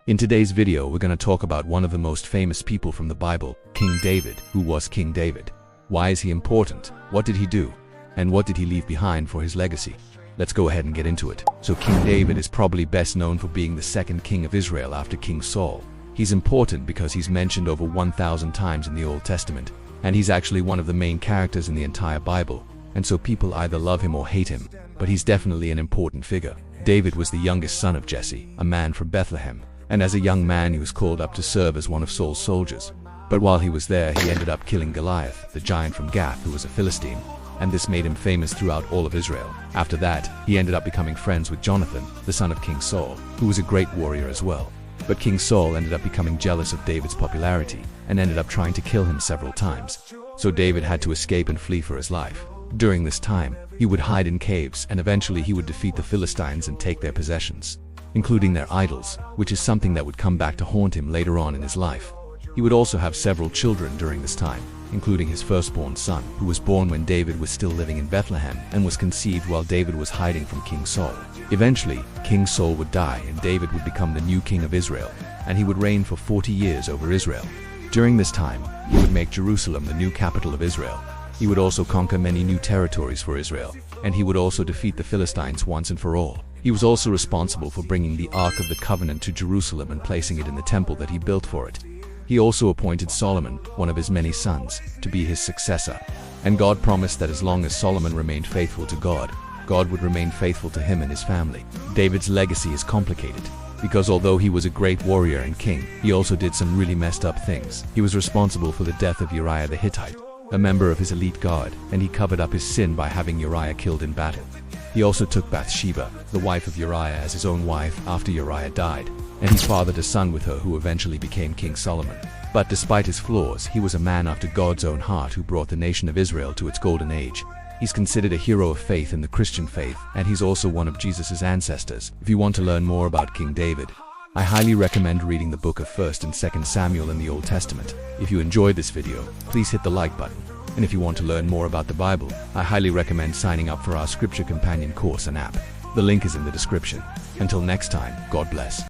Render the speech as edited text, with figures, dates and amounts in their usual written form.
In today's video, we're going to talk about one of the most famous people from the Bible, King David. Who was King David? Why is he important? What did he do? And what did he leave behind for his legacy? Let's go ahead and get into it. So King David is probably best known for being the second king of Israel after King Saul. He's important because he's mentioned over 1,000 times in the Old Testament, and he's actually one of the main characters in the entire Bible, and so people either love him or hate him, but he's definitely an important figure. David was the youngest son of Jesse, a man from Bethlehem, and as a young man he was called up to serve as one of Saul's soldiers. But while he was there, he ended up killing Goliath, the giant from Gath who was a Philistine, and this made him famous throughout all of Israel. After that, he ended up becoming friends with Jonathan, the son of King Saul, who was a great warrior as well. But King Saul ended up becoming jealous of David's popularity and ended up trying to kill him several times. So David had to escape and flee for his life. During this time, he would hide in caves, and eventually he would defeat the Philistines and take their possessions, including their idols, which is something that would come back to haunt him later on in his life. He would also have several children during this time, including his firstborn son, who was born when David was still living in Bethlehem and was conceived while David was hiding from King Saul. Eventually, King Saul would die and David would become the new king of Israel, and he would reign for 40 years over Israel. During this time, he would make Jerusalem the new capital of Israel. He would also conquer many new territories for Israel, and he would also defeat the Philistines once and for all. He was also responsible for bringing the Ark of the Covenant to Jerusalem and placing it in the temple that he built for it. He also appointed Solomon, one of his many sons, to be his successor. And God promised that as long as Solomon remained faithful to God, God would remain faithful to him and his family. David's legacy is complicated, because although he was a great warrior and king, he also did some really messed up things. He was responsible for the death of Uriah the Hittite, a member of his elite guard, and he covered up his sin by having Uriah killed in battle. He also took Bathsheba, the wife of Uriah, as his own wife after Uriah died, and he fathered a son with her who eventually became King Solomon. But despite his flaws, he was a man after God's own heart who brought the nation of Israel to its golden age. He's considered a hero of faith in the Christian faith, and he's also one of Jesus' ancestors. If you want to learn more about King David, I highly recommend reading the book of 1st and 2nd Samuel in the Old Testament. If you enjoyed this video, please hit the like button. And if you want to learn more about the Bible, I highly recommend signing up for our Scripture Companion course and app. The link is in the description. Until next time, God bless.